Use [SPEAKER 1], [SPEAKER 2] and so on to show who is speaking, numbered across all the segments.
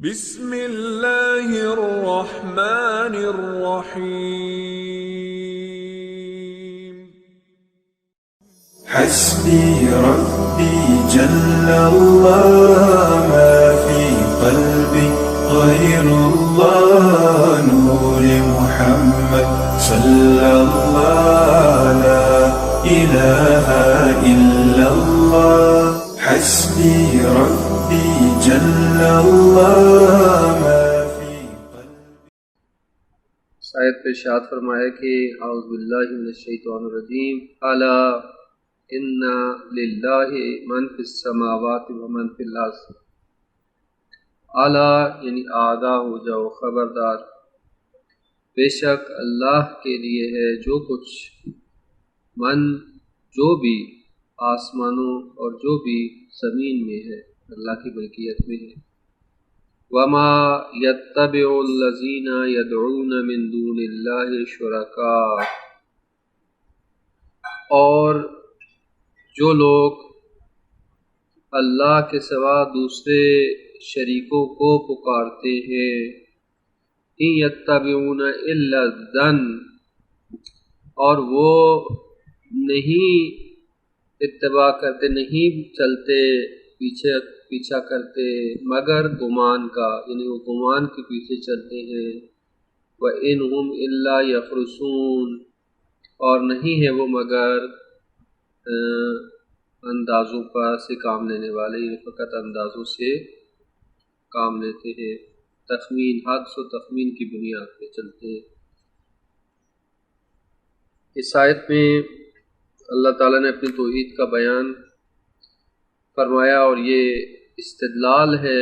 [SPEAKER 1] بسم اللہ الرحمن الرحیم
[SPEAKER 2] حسبي ربي جل الله ما في قلبي غير الله نور محمد صلى الله لا إله إلا الله حسبي ربي جل الله ما في قلبي.
[SPEAKER 3] آیت پہ ارشاد فرمایا کہ اعوذ باللہ من الشیطان الرجیم الا ان للہ من فی السماوات و من فی الارض. الا یعنی آگاہ ہو جاؤ، خبردار، بے شک اللہ کے لیے ہے جو کچھ، من جو بھی آسمانوں اور جو بھی زمین میں ہے، اللہ کی ملکیت میں ہے. وما يتبع الذين يدعون من دون الله شركاء، اور جو لوگ اللہ کے سوا دوسرے شریکوں کو پکارتے ہیں، ان يتبعون الا الظن، اور وہ نہیں اتباع کرتے، نہیں چلتے پیچھا کرتے مگر گمان کا، یعنی وہ گمان کے پیچھے چلتے ہیں. وَإِنْ هُمْ إِلَّا يَخْرُصُونَ، اور نہیں ہے وہ مگر اندازوں پر سے کام لینے والے، یہ فقط اندازوں سے کام لیتے ہیں، تخمین، حدس و تخمین کی بنیاد پہ چلتے ہیں. اس آیت میں اللہ تعالیٰ نے اپنی توحید کا بیان فرمایا، اور یہ استدلال ہے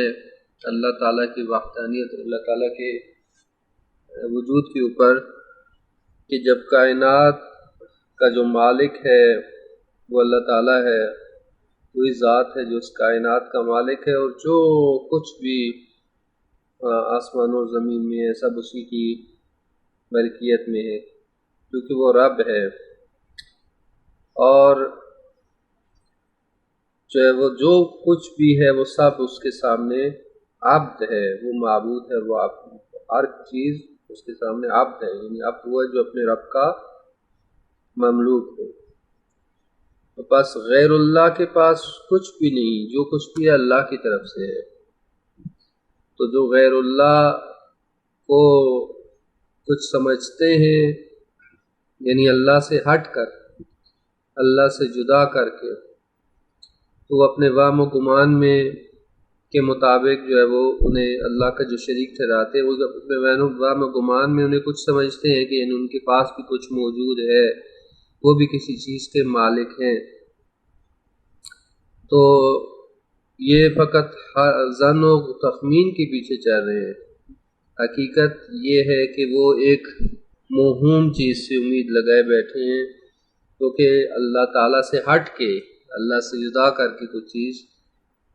[SPEAKER 3] اللہ تعالیٰ کی وحدانیت، اللہ تعالیٰ کے وجود کے اوپر، کہ جب کائنات کا جو مالک ہے وہ اللہ تعالیٰ ہے، وہی ذات ہے جو اس کائنات کا مالک ہے، اور جو کچھ بھی آسمان و زمین میں ہے سب اسی کی ملکیت میں ہے، کیونکہ وہ رب ہے. اور جو کچھ بھی ہے وہ سب اس کے سامنے عبد ہے، وہ معبود ہے، وہ ہر چیز اس کے سامنے عبد ہے، یعنی عبد وہ ہے جو اپنے رب کا مملوک ہو. تو بس غیر اللہ کے پاس کچھ بھی نہیں، جو کچھ بھی ہے اللہ کی طرف سے ہے. تو جو غیر اللہ کو کچھ سمجھتے ہیں، یعنی اللہ سے ہٹ کر، اللہ سے جدا کر کے، تو وہ اپنے وہم و گمان میں کے مطابق جو ہے وہ انہیں اللہ کا جو شریک ٹھہراتے ہیں، وہ اپنے وہم و گمان میں انہیں کچھ سمجھتے ہیں کہ یعنی ان کے پاس بھی کچھ موجود ہے، وہ بھی کسی چیز کے مالک ہیں. تو یہ فقط ظن و تخمین کے پیچھے چل رہے ہیں. حقیقت یہ ہے کہ وہ ایک موہوم چیز سے امید لگائے بیٹھے ہیں، کیونکہ اللہ تعالیٰ سے ہٹ کے، اللہ سے جدا کر کے کوئی چیز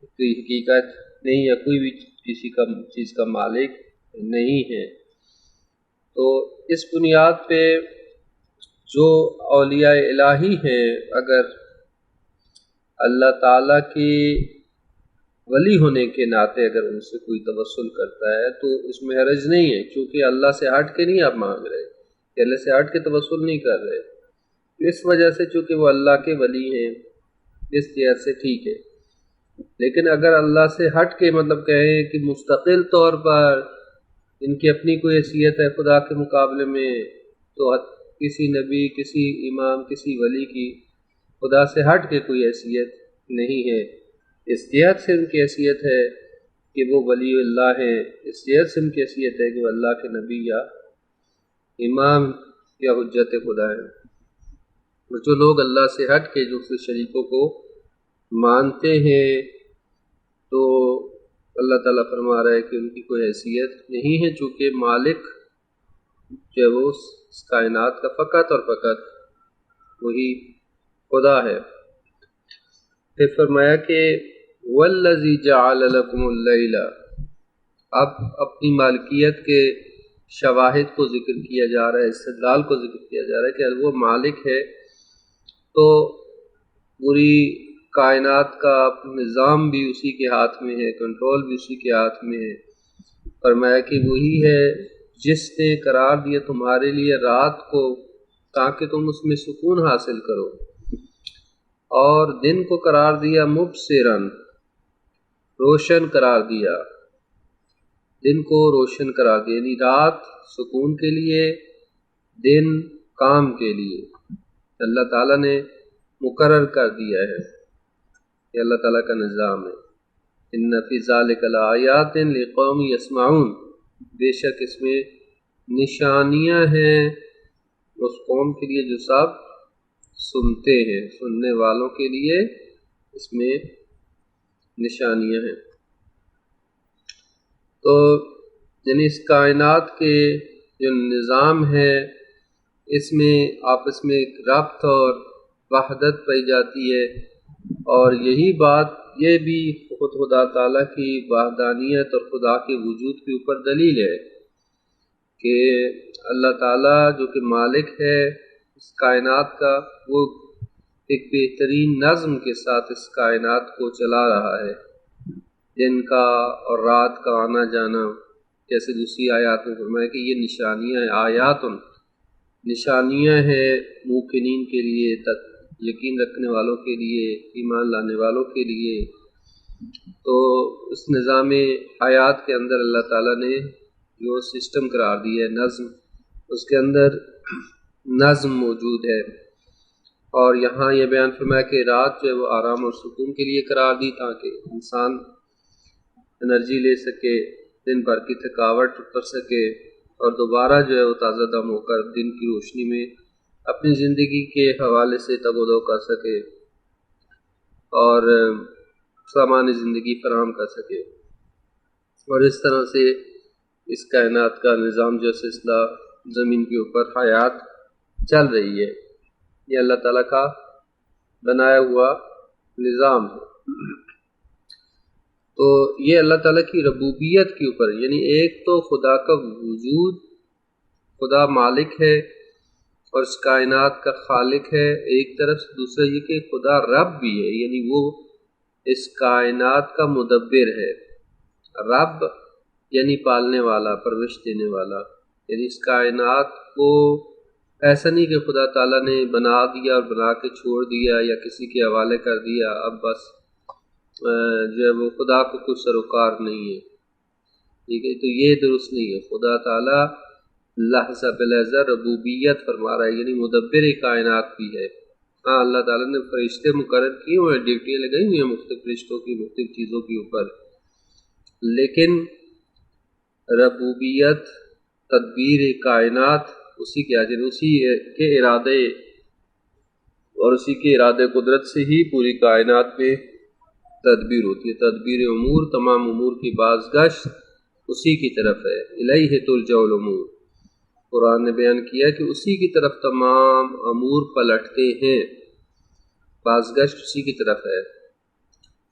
[SPEAKER 3] کوئی حقیقت نہیں ہے، کوئی بھی کسی کا چیز کا مالک نہیں ہے. تو اس بنیاد پہ جو اولیاء الہی ہیں، اگر اللہ تعالیٰ کی ولی ہونے کے ناطے اگر ان سے کوئی توسل کرتا ہے تو اس میں حرج نہیں ہے، کیونکہ اللہ سے ہٹ کے نہیں آپ مانگ رہے، کہ اللہ سے ہٹ کے توسل نہیں کر رہے. اس وجہ سے چونکہ وہ اللہ کے ولی ہیں، اس جہت سے ٹھیک ہے. لیکن اگر اللہ سے ہٹ کے مطلب کہیں کہ مستقل طور پر ان کی اپنی کوئی حیثیت ہے خدا کے مقابلے میں، تو کسی نبی، کسی امام، کسی ولی کی خدا سے ہٹ کے کوئی حیثیت نہیں ہے. اس جہت سے ان کی حیثیت ہے کہ وہ ولی اللہ ہیں، اس جہت سے ان کی حیثیت ہے کہ وہ اللہ کے نبی یا امام یا حجت خدا ہیں. جو لوگ اللہ سے ہٹ کے دوسرے شریکوں کو مانتے ہیں، تو اللہ تعالیٰ فرما رہا ہے کہ ان کی کوئی حیثیت نہیں ہے، چونکہ مالک جو ہے وہ اس کائنات کا فقط اور فقط وہی خدا ہے. پھر فرمایا کہ وَالَّذِي جَعَلَ لَكُمُ اللَّيْلَ، اب اپنی مالکیت کے شواہد کو ذکر کیا جا رہا ہے، استدلال کو ذکر کیا جا رہا ہے کہ وہ مالک ہے، تو پوری کائنات کا نظام بھی اسی کے ہاتھ میں ہے، کنٹرول بھی اسی کے ہاتھ میں ہے. فرمایا کہ وہی ہے جس نے قرار دیا تمہارے لیے رات کو تاکہ تم اس میں سکون حاصل کرو، اور دن کو قرار دیا مبصراً، روشن قرار دیا، دن کو روشن قرار دیا، یعنی رات سکون کے لیے، دن کام کے لیے اللہ تعالیٰ نے مقرر کر دیا ہے۔ یہ اللہ تعالیٰ کا نظام ہے۔ ان فی ذلک لآیات لقوم یسمعون، بے شک اس میں نشانیاں ہیں اس قوم کے لیے جو سب سنتے ہیں، سننے والوں کے لیے اس میں نشانیاں ہیں۔ تو یعنی اس کائنات کے جو نظام ہے اس میں آپس میں ایک ربط اور وحدت پائی جاتی ہے، اور یہی بات یہ بھی خود خدا تعالیٰ کی وحدانیت اور خدا کے وجود کے اوپر دلیل ہے کہ اللہ تعالیٰ جو کہ مالک ہے اس کائنات کا، وہ ایک بہترین نظم کے ساتھ اس کائنات کو چلا رہا ہے، دن کا اور رات کا آنا جانا، جیسے دوسری آیات میں فرمایا کہ یہ نشانیاں ہیں، آیات نشانیاں ہیں موقنین کے لیے، یقین رکھنے والوں کے لیے، ایمان لانے والوں کے لیے۔ تو اس نظام حیات کے اندر اللہ تعالیٰ نے جو سسٹم قرار دیا ہے، نظم، اس کے اندر نظم موجود ہے۔ اور یہاں یہ بیان فرمایا کہ رات جو ہے وہ آرام اور سکون کے لیے قرار دی تاکہ انسان انرجی لے سکے، دن بھر کی تھکاوٹ اتر سکے، اور دوبارہ جو ہے وہ تازہ دم ہو کر دن کی روشنی میں اپنی زندگی کے حوالے سے تگ و دو کر سکے اور سامان زندگی فراہم کر سکے۔ اور اس طرح سے اس کائنات کا نظام جو سلسلہ زمین کے اوپر حیات چل رہی ہے، یہ اللہ تعالیٰ کا بنایا ہوا نظام ہے۔ تو یہ اللہ تعالیٰ کی ربوبیت کے اوپر، یعنی ایک تو خدا کا وجود، خدا مالک ہے اور اس کائنات کا خالق ہے ایک طرف سے، دوسرا یہ کہ خدا رب بھی ہے، یعنی وہ اس کائنات کا مدبر ہے۔ رب یعنی پالنے والا، پرورش دینے والا، یعنی اس کائنات کو ایسا نہیں کہ خدا تعالیٰ نے بنا دیا اور بنا کے چھوڑ دیا یا کسی کے حوالے کر دیا، اب بس جو ہے وہ خدا کو کچھ سروکار نہیں ہے، ٹھیک ہے، تو یہ درست نہیں ہے۔ خدا تعالیٰ لحظہ بلحظہ ربوبیت فرما رہا ہے، یعنی مدبر کائنات بھی ہے۔ ہاں اللہ تعالیٰ نے فرشتے مقرر کیے ہوئے ہیں، ڈیوٹیاں لگائی ہوئی ہیں مختلف فرشتوں کی مختلف چیزوں کے اوپر، لیکن ربوبیت، تدبیر کائنات اسی کے آج، اسی کے ارادے اور اسی کے ارادے قدرت سے ہی پوری کائنات میں تدبیر ہوتی ہے۔ تدبیر امور، تمام امور کی بازگشت اسی کی طرف ہے۔ الیہ ترجع الامور، قرآن نے بیان کیا کہ اسی کی طرف تمام امور پلٹتے ہیں، بازگشت اسی کی طرف ہے۔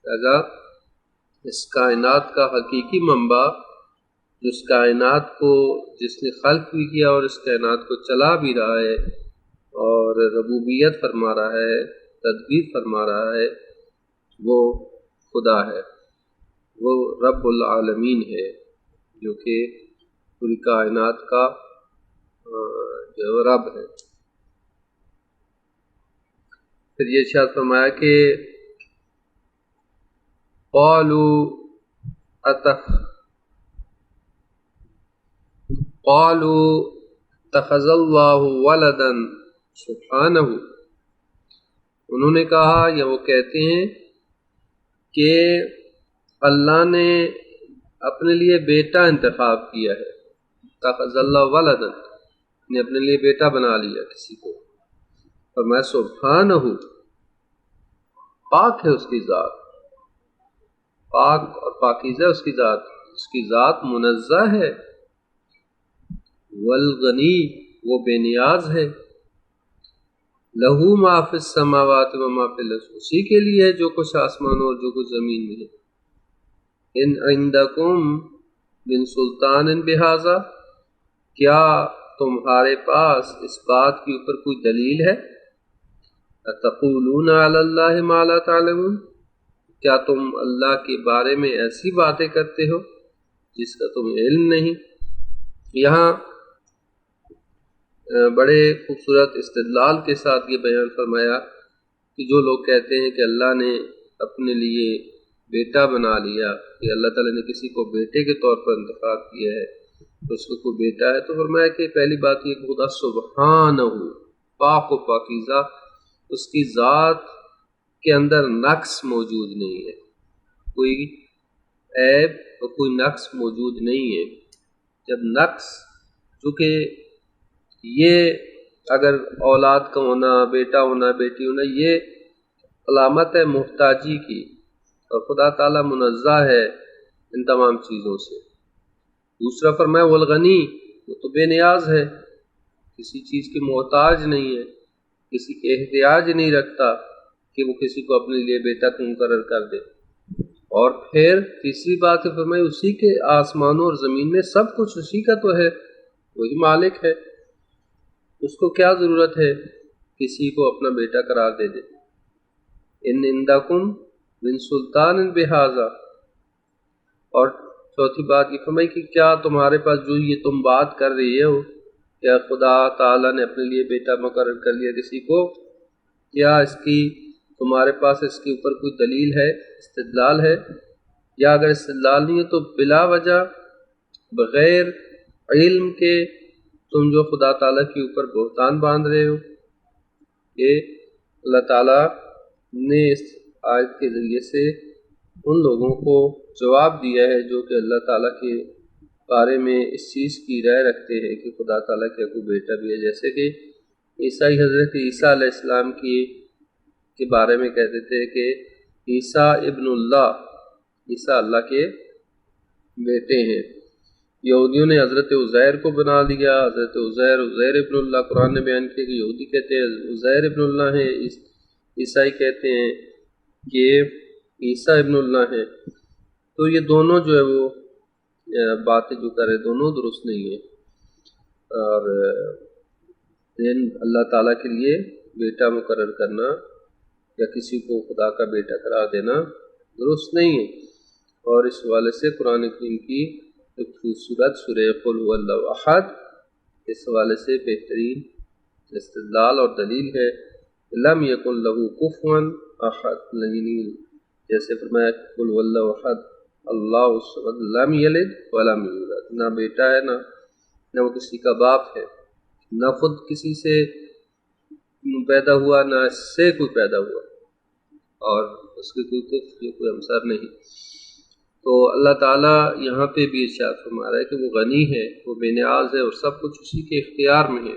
[SPEAKER 3] لہذا اس کائنات کا حقیقی منبع، جس کائنات کو جس نے خلق بھی کیا اور اس کائنات کو چلا بھی رہا ہے اور ربوبیت فرما رہا ہے، تدبیر فرما رہا ہے، وہ خدا ہے، وہ رب العالمین ہے، جو کہ پوری کائنات کا جو رب ہے۔ پھر یہ ارشاد فرمایا کہ قالوا اتخذ اللہ ولدا سبحانہ، انہوں نے کہا یا وہ کہتے ہیں کہ اللہ نے اپنے لیے بیٹا انتخاب کیا ہے، اتخذ اللہ ولدا، نے اپنے لیے بیٹا بنا لیا کسی کو، اور میں سبحانہ، پاک ہے اس کی ذات، پاک اور پاکیزہ اس کی ذات، اس کی ذات منزہ ہے، والغنی، وہ بے نیاز ہے، لہو ما فی السماوات و ما فی الارض، اسی کے لیے ہے جو کچھ آسمانوں اور جو کچھ زمین میں ہے۔ ان عندکم من سلطان بہذا، کیا تمہارے پاس اس بات کے اوپر کوئی دلیل ہے؟ اتقولون علی اللہ ما لا تعلمون، کیا تم اللہ کے بارے میں ایسی باتیں کرتے ہو جس کا تمہیں علم نہیں۔ یہاں بڑے خوبصورت استدلال کے ساتھ یہ بیان فرمایا کہ جو لوگ کہتے ہیں کہ اللہ نے اپنے لیے بیٹا بنا لیا، کہ اللہ تعالیٰ نے کسی کو بیٹے کے طور پر انتخاب کیا ہے، تو اس کو کوئی بیٹا ہے، تو فرمایا کہ پہلی بات یہ کہ خدا سبحانہ پاک و پاکیزہ، اس کی ذات کے اندر نقص موجود نہیں ہے، کوئی عیب اور کوئی نقص موجود نہیں ہے۔ جب نقص، چونکہ یہ اگر اولاد کا ہونا، بیٹا ہونا، بیٹی ہونا، یہ علامت ہے محتاجی کی، اور خدا تعالیٰ منزہ ہے ان تمام چیزوں سے۔ دوسرا فرمایا والغنی، وہ تو بے نیاز ہے، کسی چیز کے محتاج نہیں ہے، کسی کے احتیاج نہیں رکھتا کہ وہ کسی کو اپنے لیے بیٹا مقرر کر دے۔ اور پھر تیسری بات ہے فرمایا اسی کے آسمانوں اور زمین میں سب کچھ اسی کا تو ہے، وہی مالک ہے، اس کو کیا ضرورت ہے کسی کو اپنا بیٹا قرار دے دے۔ ان عندکم من سلطان بہذا، اور چوتھی بات یہ فرمائی کہ کیا تمہارے پاس جو یہ تم بات کر رہی ہو، کیا خدا تعالیٰ نے اپنے لیے بیٹا مقرر کر لیا کسی کو، کیا اس کی تمہارے پاس اس کے اوپر کوئی دلیل ہے، استدلال ہے؟ یا اگر استدلال نہیں ہے تو بلا وجہ بغیر علم کے تم جو خدا تعالیٰ کے اوپر بہتان باندھ رہے ہو۔ یہ اللہ تعالیٰ نے اس آیت کے ذریعے سے ان لوگوں کو جواب دیا ہے جو کہ اللہ تعالیٰ کے بارے میں اس چیز کی رائے رکھتے ہیں کہ خدا تعالیٰ کا کوئی بیٹا بھی ہے، جیسے کہ عیسائی حضرت عیسیٰ علیہ السلام کے بارے میں کہتے تھے کہ عیسیٰ ابن اللہ، عیسیٰ اللہ کے بیٹے ہیں۔ یہودیوں نے حضرت عزیر کو بنا لیا، حضرت عزیر ابن اللہ، قرآن نے بیان کیا کہ یہودی کہتے ہیں عزیر ابن اللہ ہے، عیسائی کہتے ہیں کہ عیسیٰ ابن اللہ ہے۔ تو یہ دونوں جو ہے وہ باتیں جو کرے دونوں درست نہیں ہیں، اور اللہ تعالیٰ کے لیے بیٹا مقرر کرنا یا کسی کو خدا کا بیٹا قرار دینا درست نہیں ہے۔ اور اس حوالے سے قرآن کریم کی ایک خوبصورت سورہ قل هو اللہ احد اس حوالے سے بہترین استدلال اور دلیل ہے، لم یکن لہ کفوا احد، جیسے فرمایا قل هو اللہ احد اللہ الصمد لم یلد ولم یولد، نہ بیٹا ہے نہ وہ کسی کا باپ ہے، نہ خود کسی سے پیدا ہوا نہ اس سے کوئی پیدا ہوا، اور اس کے کوئی کفر کوئی ہمسر نہیں۔ تو اللہ تعالیٰ یہاں پہ بھی ارشاد فرما رہا ہے کہ وہ غنی ہے، وہ بے نیاز ہے، اور سب کچھ اسی کے اختیار میں ہے،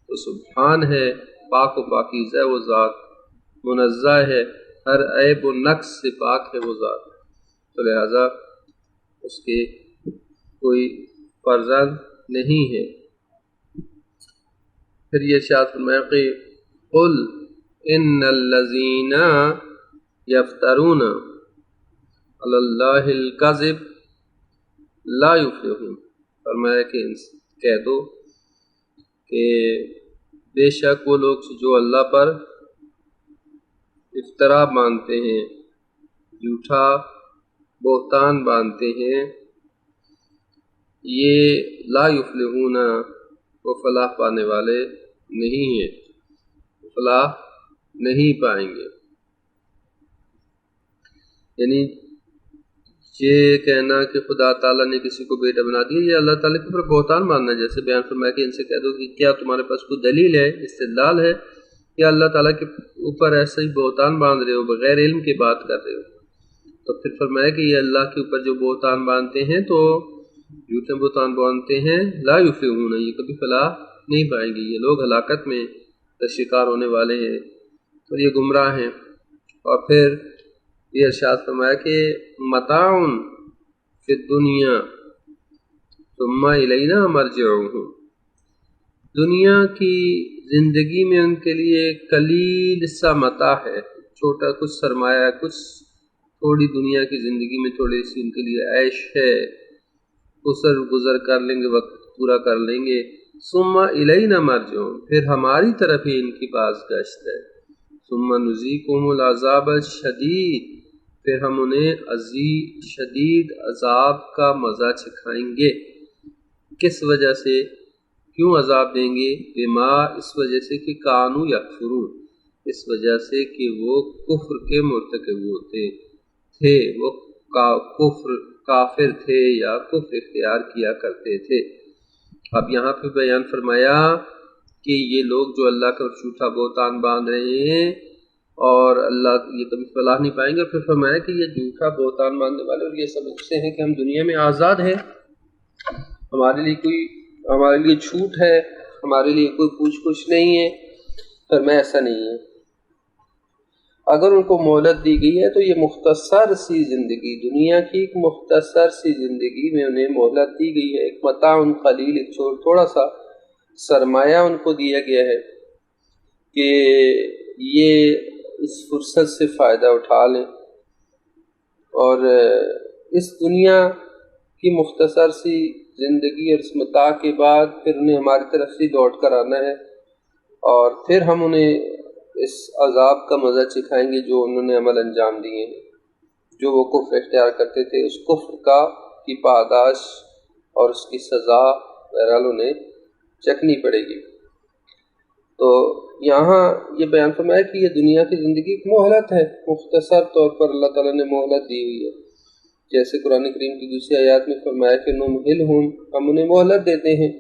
[SPEAKER 3] تو سبحان ہے، پاک و پاکیزہ ہے وہ ذات، منزہ ہے، ہر عیب و نقص سے پاک ہے وہ ذات، تو لہذا اس کے کوئی فرزند نہیں ہے۔ پھر یہ ارشاد فرمایا کہ قل ان الذین یفترون علی اللہ الکذب لا یفلحون، فرمایا کہ کہہ دو کہ بے شک وہ لوگ جو اللہ پر افترا باندھتے ہیں، جھوٹا بہتان باندھتے ہیں، یہ لا یفلحون، وہ فلاح پانے والے نہیں ہیں، فلاح نہیں پائیں گے۔ یعنی یہ کہنا کہ خدا تعالیٰ نے کسی کو بیٹا بنا دیا، یہ اللہ تعالیٰ کے اوپر بہتان باندھنا، جیسے بیان فرمایا کہ ان سے کہہ دو کہ کیا تمہارے پاس کوئی دلیل ہے، استدلال ہے، یا اللہ تعالیٰ کے اوپر ایسا ہی بہتان باندھ رہے ہو، بغیر علم کے بات کر رہے ہو۔ تو پھر فرمایا کہ یہ اللہ کے اوپر جو بہتان باندھتے ہیں، تو جھوٹے بہتان باندھتے ہیں، لا یفلحون، یہ کبھی فلاح نہیں پائیں گے، یہ لوگ ہلاکت میں شکار ہونے والے ہیں اور یہ گمراہ ہیں۔ اور پھر یہ ارشاد فرمایا کہ متاع فی الدنیا ثم الینا مرجعہم، دنیا کی زندگی میں ان کے لیے قلیل سا متاع ہے، چھوٹا کچھ سرمایہ، کچھ تھوڑی دنیا کی زندگی میں تھوڑی سی ان کے لیے عیش ہے، اسر گزر کر لیں گے، وقت پورا کر لیں گے، ثم الینا مرجعہم، پھر ہماری طرف ہی ان کی باز گشت ہے، ثم نذیقہم العذاب الشدید، پھر ہم انہیں شدید عذاب کا مزہ چکھائیں گے۔ کس وجہ سے؟ کیوں عذاب دیں گے؟ بما، اس وجہ سے کہ کانوا یکفرون، اس وجہ سے کہ وہ کفر کے مرتکب ہوتے تھے، وہ کافر تھے یا کفر اختیار کیا کرتے تھے۔ اب یہاں پہ بیان فرمایا کہ یہ لوگ جو اللہ کا جھوٹا بہتان باندھ رہے ہیں اور اللہ یہ کبھی فلاح نہیں پائیں گے، اور پھر فرمایا کہ یہ جھوٹا بہتان باندھنے والے اور یہ سمجھتے ہیں کہ ہم دنیا میں آزاد ہیں، ہمارے لیے چھوٹ ہے، ہمارے لیے کوئی پوچھ گچھ نہیں ہے۔ فرمایا ایسا نہیں ہے، اگر ان کو مہلت دی گئی ہے تو یہ مختصر سی زندگی، دنیا کی ایک مختصر سی زندگی میں انہیں مہلت دی گئی ہے، ایک متاع قلیل، ایک تھوڑا سا سرمایہ ان کو دیا گیا ہے کہ یہ اس فرصت سے فائدہ اٹھا لیں، اور اس دنیا کی مختصر سی زندگی اور اس متاع کے بعد پھر انہیں ہماری طرف سے لوٹ کر آنا ہے، اور پھر ہم انہیں اس عذاب کا مزہ چکھائیں گے جو انہوں نے عمل انجام دیے ہیں، جو وہ کفر اختیار کرتے تھے، اس کفر کی پاداش اور اس کی سزا بہرحال انہیں چکھنی پڑے گی۔ تو یہاں یہ بیان فرمایا کہ یہ دنیا کی زندگی ایک مہلت ہے، مختصر طور پر اللہ تعالیٰ نے مہلت دی ہوئی ہے، جیسے قرآن کریم کی دوسری آیات میں فرمایا کہ نمہلہم، ہم انہیں مہلت دیتے ہیں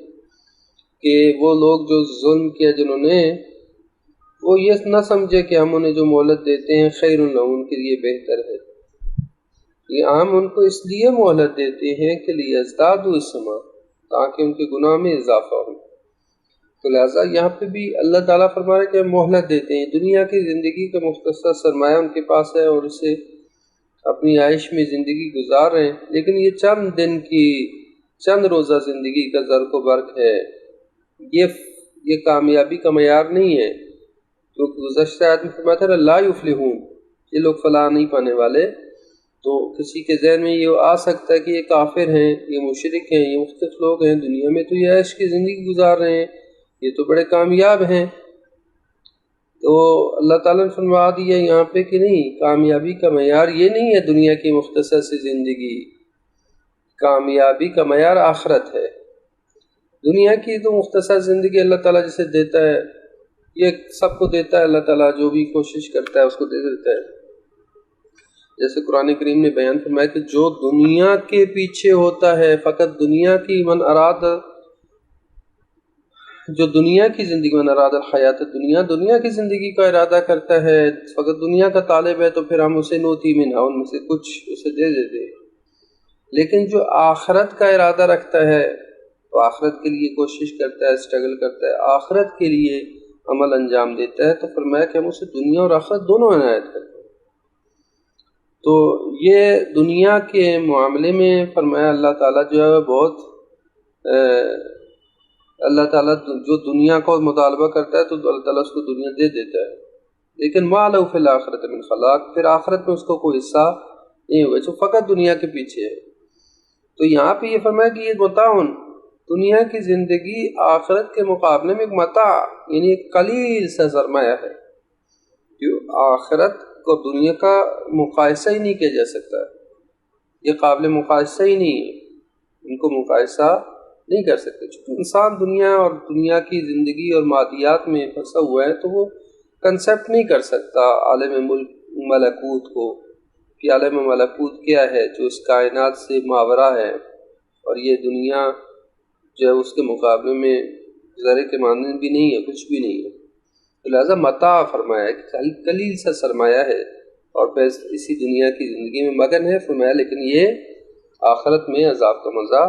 [SPEAKER 3] کہ وہ لوگ جو ظلم کیا جنہوں نے، وہ یہ نہ سمجھے کہ ہم انہیں جو مہلت دیتے ہیں خیر لہم، ان کے لیے بہتر ہے، یہ عام ان کو اس لیے مہلت دیتے ہیں کہ لیزدادوا اثما، تاکہ ان کے گناہ میں اضافہ ہو۔ تو لہٰذا یہاں پہ بھی اللہ تعالیٰ فرما رہے ہیں کہ ہم مہلت دیتے ہیں، دنیا کی زندگی کا مختصر سرمایہ ان کے پاس ہے اور اسے اپنی عائش میں زندگی گزار رہے ہیں، لیکن یہ چند دن کی، چند روزہ زندگی کا زرق و برق ہے، یہ کامیابی کا معیار نہیں ہے، کیونکہ گزشتہ آیت میں فرمایا تھا لا یفلحون، یہ لوگ فلاح نہیں پانے والے۔ تو کسی کے ذہن میں یہ آ سکتا ہے کہ یہ کافر ہیں، یہ مشرک ہیں، یہ مختلف لوگ ہیں، دنیا میں تو یہ عیش کی زندگی گزار رہے ہیں، یہ تو بڑے کامیاب ہیں۔ تو اللہ تعالیٰ نے فرما دیا یہاں پہ کہ نہیں، کامیابی کا معیار یہ نہیں ہے دنیا کی مختصر سی زندگی، کامیابی کا معیار آخرت ہے۔ دنیا کی تو مختصر زندگی اللہ تعالیٰ جسے دیتا ہے، یہ سب کو دیتا ہے، اللہ تعالیٰ جو بھی کوشش کرتا ہے اس کو دے دیتا ہے۔ جیسے قرآن کریم نے بیان فرمایا کہ جو دنیا کے پیچھے ہوتا ہے، فقط دنیا کی من اراد، جو دنیا کی زندگی میں اراد الحیات دنیا کی زندگی کا ارادہ کرتا ہے، فقط دنیا کا طالب ہے، تو پھر ہم اسے نوتی منہا، ان میں سے کچھ اسے دے دیتے۔ لیکن جو آخرت کا ارادہ رکھتا ہے تو آخرت کے لیے کوشش کرتا ہے، اسٹرگل کرتا ہے، آخرت کے لیے عمل انجام دیتا ہے، تو فرمایا کہ ہم اسے دنیا اور آخرت دونوں عنایت کرتے ہیں۔ تو یہ دنیا کے معاملے میں فرمایا اللہ تعالیٰ جو ہے بہت اللہ تعالیٰ جو دنیا کو مطالبہ کرتا ہے تو اللہ تعالیٰ اس کو دنیا دے دیتا ہے، لیکن ما لہ فی الآخرۃ من خلاق، پھر آخرت میں اس کو کوئی حصہ نہیں ہوگا، جو فقط دنیا کے پیچھے ہے۔ تو یہاں پہ یہ فرمایا کہ یہ متاعن، دنیا کی زندگی آخرت کے مقابلے میں ایک متاع، یعنی ایک قلیل سا سرمایہ ہے، جو آخرت کو دنیا کا مقایسہ ہی نہیں کیا جا سکتا، یہ قابل مقایسہ ہی نہیں ہے، ان کو مقایسہ نہیں کر سکتے۔ چونکہ انسان دنیا اور دنیا کی زندگی اور مادیات میں پھنسا ہوا ہے تو وہ کنسیپٹ نہیں کر سکتا عالم ملکوت کو، کہ عالم ملکوت کیا ہے جو اس کائنات سے ماورا ہے، اور یہ دنیا جو ہے اس کے مقابلے میں ذرے کے مانند بھی نہیں ہے، کچھ بھی نہیں ہے۔ لہٰذا متاع فرمایا ہے کہ قلیل سا سرمایہ ہے، اور پھر اسی دنیا کی زندگی میں مگن ہے، فرمایا لیکن یہ آخرت میں عذاب کا مزہ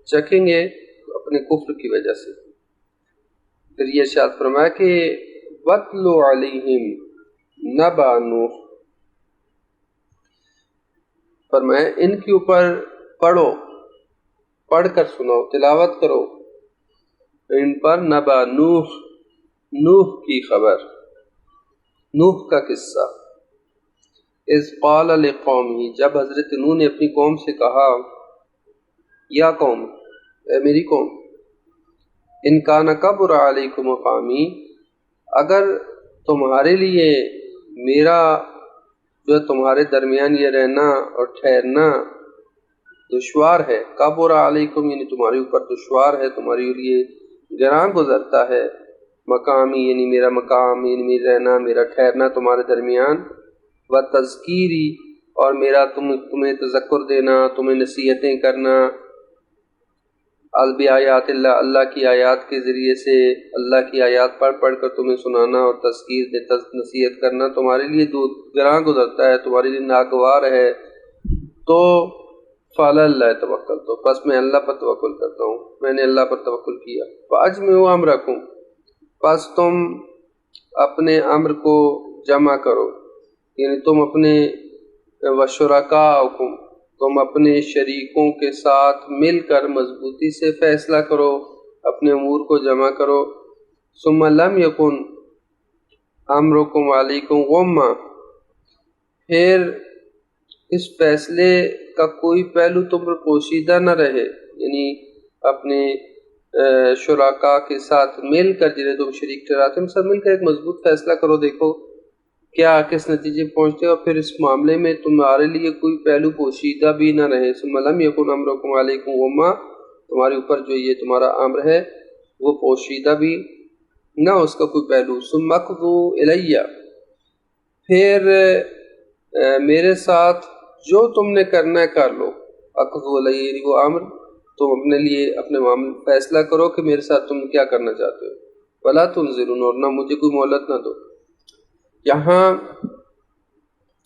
[SPEAKER 3] چکھیں گے اپنے کفر کی وجہ سے۔ پھر یہ ارشاد فرمایا کہ وَاتْلُ عَلَيْهِمْ نَبَأَ نُوحٍ، فرمایا ان کے اوپر پڑھو، پڑھ کر سنو، تلاوت کرو ان پر نبأ نوح، نوح کی خبر، نوح کا قصہ۔ اذ قال لقومہ، جب حضرت نوح نے اپنی قوم سے کہا، یا قوم، اے میری قوم، ان کان کبر علیکم مقامی، اگر تمہارے لیے میرا جو ہے تمہارے درمیان یہ رہنا اور ٹھہرنا دشوار ہے. کبر علیکم یعنی تمہارے اوپر دشوار ہے، تمہارے لیے گراں گزرتا ہے. مقامی یعنی میرا مقام، یعنی میرا رہنا، میرا ٹھہرنا تمہارے درمیان. و تذکیری اور میرا تمہیں تذکر دینا، تمہیں نصیحتیں کرنا. البیات اللہ، اللہ کی آیات کے ذریعے سے اللہ کی آیات پڑھ پڑھ کر تمہیں سنانا اور تذکیر نصیحت کرنا تمہارے لیے گراں گزرتا ہے، تمہارے لیے ناگوار ہے. تو فعلی اللہ توکل، تو بس میں اللہ پر توکل کرتا ہوں، میں نے اللہ پر توکل کیا. فاجمعوا امرکم، پس تم اپنے امر کو جمع کرو، یعنی تم اپنے وشرکاءکم، تم اپنے شریکوں کے ساتھ مل کر مضبوطی سے فیصلہ کرو، اپنے امور کو جمع کرو. ثم لم یکن امرکم علیکم غمہ، پھر اس فیصلے کا کوئی پہلو تم پر پوشیدہ نہ رہے، یعنی اپنے شرکاء کے ساتھ مل کر جنہیں تم شریک ٹھہراتے ہیں سب مل کر ایک مضبوط فیصلہ کرو، دیکھو کیا کس نتیجے پہنچتے ہو، پھر اس معاملے میں تمہارے لیے کوئی پہلو پوشیدہ بھی نہ رہے. ثم لم یکن امرکم علیکم غمہ، تمہارے اوپر جو یہ تمہارا امر ہے وہ پوشیدہ بھی نہ اس کا کوئی پہلو. ثم اقضوا الی، پھر میرے ساتھ جو تم نے کرنا ہے کر لو. اقضوا الی یعنی وہ امر تم اپنے لیے اپنے معاملے فیصلہ کرو کہ میرے ساتھ تم کیا کرنا چاہتے ہو. ولا تنظرون، اور نہ مجھے کوئی مہلت نہ دو. یہاں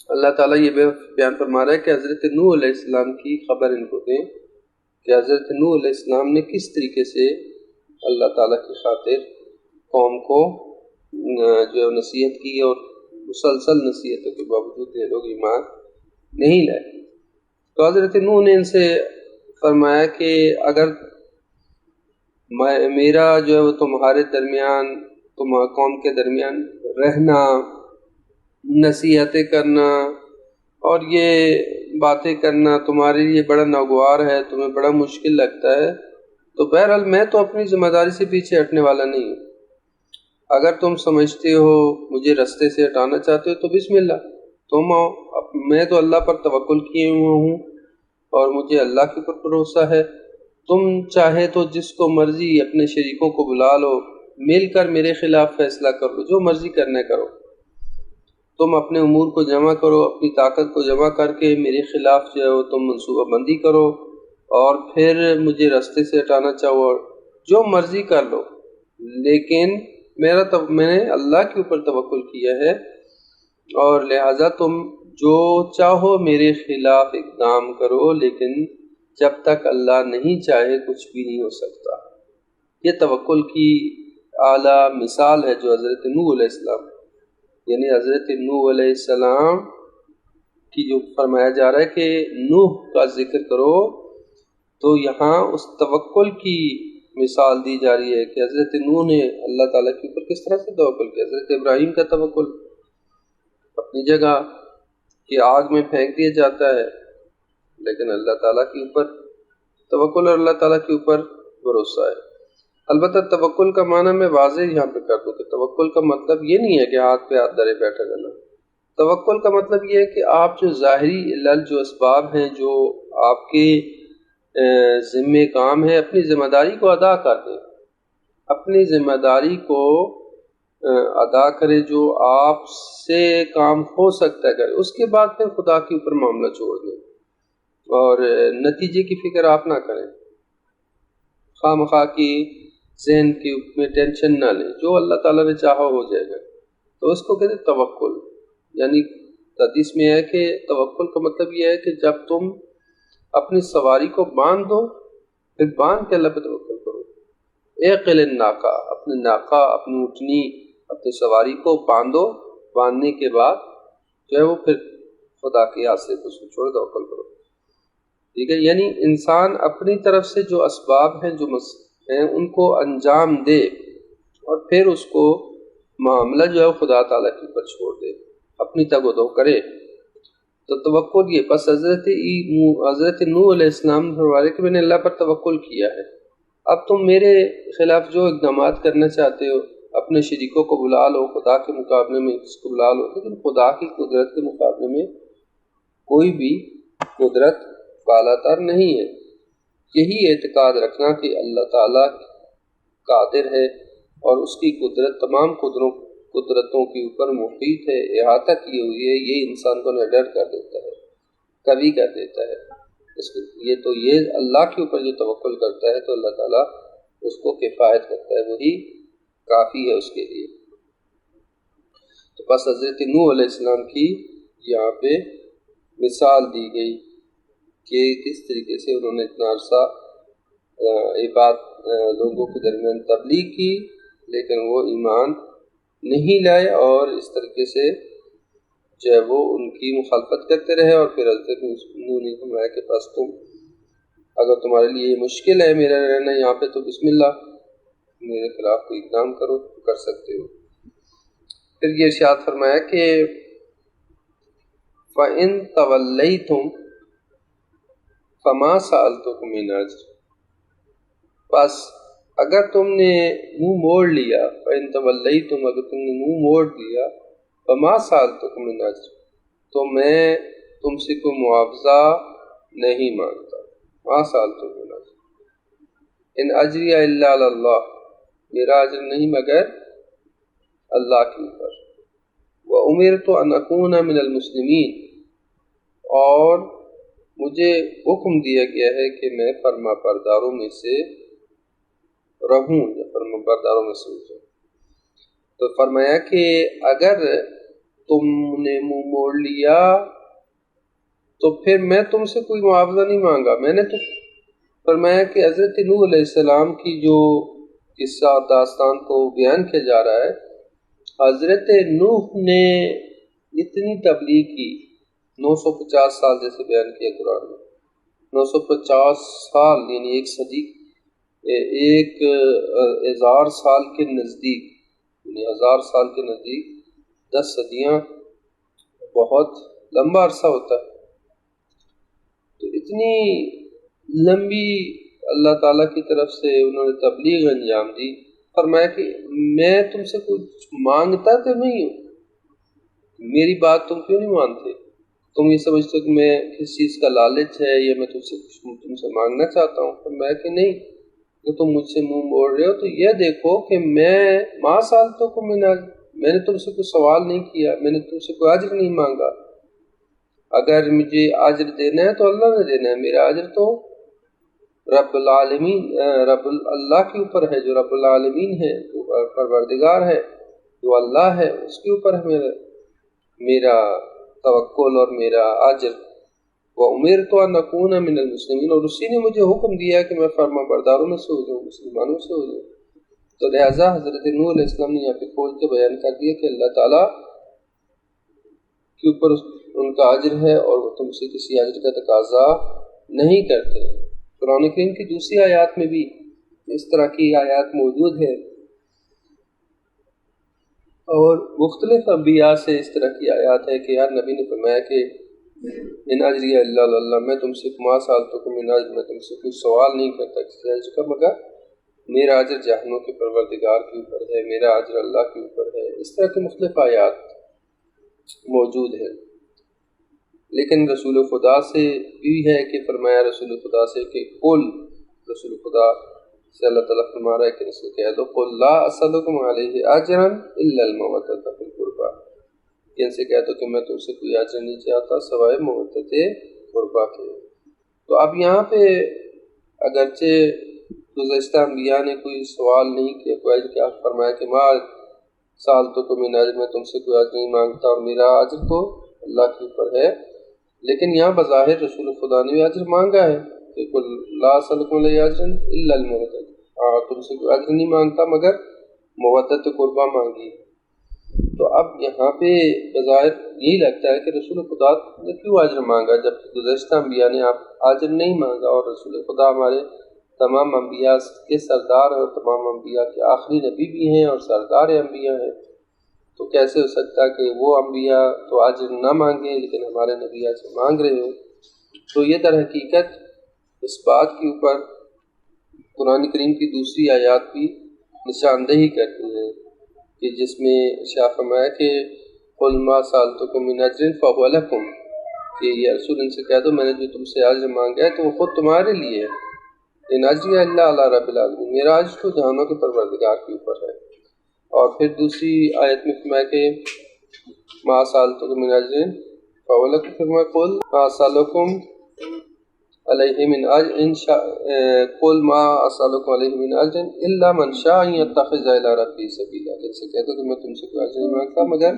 [SPEAKER 3] اللہ تعالیٰ یہ بیان فرما رہا ہے کہ حضرت نوح علیہ السلام کی خبر ان کو دیں کہ حضرت نوح علیہ السلام نے کس طریقے سے اللہ تعالیٰ کی خاطر قوم کو جو نصیحت کی، اور مسلسل نصیحتوں کے باوجود یہ لوگ ایمان نہیں لائے. تو حضرت نوح نے ان سے فرمایا کہ اگر میرا جو ہے وہ تمہارے درمیان، تمہارے قوم کے درمیان رہنا، نصیحتیں کرنا اور یہ باتیں کرنا تمہارے لیے بڑا ناگوار ہے، تمہیں بڑا مشکل لگتا ہے، تو بہرحال میں تو اپنی ذمہ داری سے پیچھے ہٹنے والا نہیں ہوں. اگر تم سمجھتے ہو مجھے رستے سے ہٹانا چاہتے ہو تو بسم اللہ، تم آؤ. میں تو اللہ پر توکل کیے ہوا ہوں اور مجھے اللہ کے اوپر بھروسہ ہے. تم چاہے تو جس کو مرضی اپنے شریکوں کو بلا لو، مل کر میرے خلاف فیصلہ کر لو، جو مرضی کرنے کرو. تم اپنے امور کو جمع کرو، اپنی طاقت کو جمع کر کے میرے خلاف جو ہے وہ تم منصوبہ بندی کرو، اور پھر مجھے رستے سے ہٹانا چاہو اور جو مرضی کر لو. لیکن میں نے اللہ کے اوپر توکل کیا ہے، اور لہٰذا تم جو چاہو میرے خلاف اقدام کرو، لیکن جب تک اللہ نہیں چاہے کچھ بھی نہیں ہو سکتا. یہ توکل کی اعلیٰ مثال ہے جو حضرت نوح علیہ السلام، یعنی حضرت نوح علیہ السلام کی جو فرمایا جا رہا ہے کہ نوح کا ذکر کرو، تو یہاں اس توکل کی مثال دی جا رہی ہے کہ حضرت نوح نے اللہ تعالیٰ کے اوپر کس طرح سے توکل کیا. حضرت ابراہیم کا توکل اپنی جگہ کہ آگ میں پھینک دیا جاتا ہے، لیکن اللہ تعالیٰ کے اوپر توکل اور اللہ تعالیٰ کے اوپر بھروسہ ہے. البتہ توکل کا معنی میں واضح یہاں پہ کر دوں کہ توکل کا مطلب یہ نہیں ہے کہ ہاتھ پہ ہاتھ دھرے بیٹھا رہنا. توکل کا مطلب یہ ہے کہ آپ جو ظاہری علل جو اسباب ہیں جو آپ کے ذمہ کام ہے، اپنی ذمہ داری کو ادا کر دیں، اپنی ذمہ داری کو ادا کرے، جو آپ سے کام ہو سکتا ہے کرے، اس کے بعد پھر خدا کے اوپر معاملہ چھوڑ دیں اور نتیجے کی فکر آپ نہ کریں، خواہ مخواہ کی ذہن کے میں ٹینشن نہ لیں، جو اللہ تعالیٰ نے چاہا ہو جائے گا. تو اس کو کہتے ہیں توکل. یعنی حدیث میں ہے کہ توکل کا مطلب یہ ہے کہ جب تم اپنی سواری کو باندھ دو، پھر باندھ کے اللہ پہ توکل کرو. اعقل الناقہ، اپنے ناقہ، اپنی اونٹنی، اپنی سواری کو باندھو، باندھنے کے بعد جو ہے وہ پھر خدا کے ہاتھ سے اس کو چھوڑ توکل کرو. ٹھیک ہے، یعنی انسان اپنی طرف سے جو اسباب ہیں جو ہیں ان کو انجام دے اور پھر اس کو معاملہ جو ہے خدا تعالیٰ کے اوپر چھوڑ دے، اپنی تگ و دو کرے. تو توکل یہ بس حضرت نوح علیہ السلام فرمایا کہ میں نے اللہ پر توکل کیا ہے، اب تم میرے خلاف جو اقدامات کرنا چاہتے ہو اپنے شریکوں کو بلا لو خدا کے مقابلے میں اس کو بلا لو، لیکن خدا کی قدرت کے مقابلے میں کوئی بھی قدرت بالاتر نہیں ہے۔ یہی اعتقاد رکھنا کہ اللہ تعالیٰ قادر ہے اور اس کی قدرت تمام قدرتوں کے اوپر محیط ہے، احاطہ کی ہوئی ہے، یہ انسان کو نڈر کر دیتا ہے، قوی کر دیتا ہے۔ یہ اللہ کے اوپر جو توکل کرتا ہے تو اللہ تعالیٰ اس کو کفایت کرتا ہے، وہی کافی ہے اس کے لیے۔ تو بس حضرت نوح علیہ السلام کی یہاں پہ مثال دی گئی کہ کس طریقے سے انہوں نے اتنا عرصہ یہ بات لوگوں کے درمیان تبلیغ کی، لیکن وہ ایمان نہیں لائے اور اس طریقے سے جو ہے وہ ان کی مخالفت کرتے رہے۔ اور پھر حضرت نوح نے فرمایا کہ بس تم اگر تمہارے لیے یہ مشکل ہے میرا رہنا یہاں پہ تو بسم اللہ، میرے خلاف کوئی اقدام کرو، کر سکتے ہو۔ پھر یہ ارشاد فرمایا کہ فَإِن تَوَلَّيْتُمْ فَمَا سَأَلْتُكُم مِّنْ أَجْرٍ، بس اگر تم نے منہ موڑ لیا، فَإِن تَوَلَّيْتُمْ، اگر تم نے منہ موڑ دیا، فَمَا سَأَلْتُكُم مِّنْ أَجْرٍ، تو میں تم سے کوئی معاوضہ نہیں مانگتا۔ مَا سَأَلْتُكُم مِّنْ أَجْرٍ إِنْ أَجْرِيَ إِلَّا عَلَى اللَّهِ، میرا اجر نہیں مگر اللہ کے اوپر۔ وَأُمِرْتُ أَنْ أَكُونَ مِنَ الْمُسْلِمِينَ، اور مجھے حکم دیا گیا ہے کہ میں فرما برداروں میں سے رہوں یا فرما برداروں میں سے ہوں۔ تو فرمایا کہ اگر تم نے منہ موڑ لیا تو پھر میں تم سے کوئی معاوضہ نہیں مانگا۔ میں نے تو فرمایا کہ حضرت نوح علیہ السلام کی جو قصہ داستان کو بیان کیا جا رہا ہے، حضرت نوح نے اتنی تبلیغ کی 950 سال، جیسے بیان کیا قرآن میں 950 سال، یعنی ایک صدی، 1000 سال کے نزدیک، یعنی 1000 سال کے نزدیک 10 صدیاں بہت لمبا عرصہ ہوتا ہے۔ تو اتنی لمبی اللہ تعالیٰ کی طرف سے انہوں نے تبلیغ انجام دی۔ فرمایا کہ میں تم سے کچھ مانگتا تو نہیں ہوں، میری بات تم کیوں نہیں مانتے؟ تم یہ سمجھتے ہو کہ میں کس چیز کا لالچ ہے یا میں تم سے مانگنا چاہتا ہوں؟ فرمایا کہ نہیں، کہ تم مجھ سے منہ موڑ رہے ہو تو یہ دیکھو کہ ما سألتکم من اجر، میں نے تم سے کوئی سوال نہیں کیا، میں نے تم سے کوئی اجر نہیں مانگا۔ اگر مجھے اجر دینا ہے تو اللہ نے دینا ہے، میرا اجر تو رب العالمین اللہ کے اوپر ہے، جو رب العالمین ہے، جو پروردگار ہے، جو اللہ ہے، اس کے اوپر ہے میرا توکل اور میرا اجر۔ وَأُمِرْتُ أَنْ أَكُونَ مِنَ الْمُسْلِمِينَ، اور اسی نے مجھے حکم دیا کہ میں فرما برداروں میں سے ہو جاؤں، مسلمانوں سے ہو جاؤں۔ تو لہٰذا حضرت نوح علیہ السلام نے یہاں پہ کھول کے بیان کر دیا کہ اللہ تعالیٰ کے اوپر ان کا اجر ہے اور وہ تم سے کسی اجر کا تقاضا نہیں کرتے۔ قرآن کریم کی دوسری آیات میں بھی اس طرح کی آیات موجود ہے، اور مختلف انبیاء سے اس طرح کی آیات ہے کہ یار نبی نے فرمایا کہ ان اجری الا اللہ، میں تم سے ما سألتکم من اجر، میں تم سے کوئی سوال نہیں کرتا کسی اجر کا، مگر میرا اجر جہنم کے پروردگار کے اوپر ہے، میرا اجر اللہ کے اوپر ہے۔ اس طرح کی مختلف آیات موجود ہیں۔ لیکن رسول خدا سے بھی ہے کہ فرمایا رسول خدا سے کہ قل، رسول خدا سے اللہ تعالیٰ فرما رہا ہے کہ اسے کہہ دو قل لا اسألکم علیہ اجرا الا المودۃ فی القربى، کہ ان سے کہہ دو کہ میں تم سے کوئی اجر نہیں چاہتا سوائے مودۃ قربا کے۔ تو اب یہاں پہ اگرچہ گزشتہ انبیاء نے کوئی سوال نہیں کیا، کوئی اجر کیا، فرمایا کہ ما سألتکم من اجر، میں تم سے کوئی اجر نہیں مانگتا اور میرا اجر تو اللہ کے اوپر ہے، لیکن یہاں بظاہر رسول خدا نے بھی اجر مانگا ہے کہ قل لا اسألکم علیہ اجرا الا المودۃ، تم سے کوئی اجر نہیں مانگتا مگر مودۃ قربا مانگی۔ تو اب یہاں پہ بظاہر یہی لگتا ہے کہ رسول خدا نے کیوں اجر مانگا جبکہ گزشتہ انبیاء نے اجر نہیں مانگا، اور رسول خدا ہمارے تمام انبیاء کے سردار ہیں اور تمام انبیاء کے آخری نبی بھی ہیں اور سردار انبیاء ہیں، تو کیسے ہو سکتا کہ وہ انبیاء تو اجر نہ مانگیں لیکن ہمارے نبی اجر مانگ رہے ہوں؟ تو یہ در حقیقت اس بات کے اوپر قرآن کریم کی دوسری آیات بھی نشاندہی کرتی ہیں کہ جس میں شاہ فرمایا کہ قل ما سألتکم من اجر فهو لکم، کہ یہ رسول ان سے کہہ دو میں نے جو تم سے اجر مانگا ہے تو وہ خود تمہارے لیے ہے، ان اجری الا علی رب العالمین، میرا اجر تو جہانوں کے پروردگار کے اوپر ہے۔ اور پھر دوسری آیت میں فرمایا کہ ما سألتکم من اجر فهو لکم، فرمایا قل ما اسألکم علیہ من اجر قل ما اسألکم علیہ من اجر الا من شاء ان یتخذ الی ربہ سبیلا، جیسے کہہ دو کہ میں تم سے کوئی اجر نہیں مانگتا مگر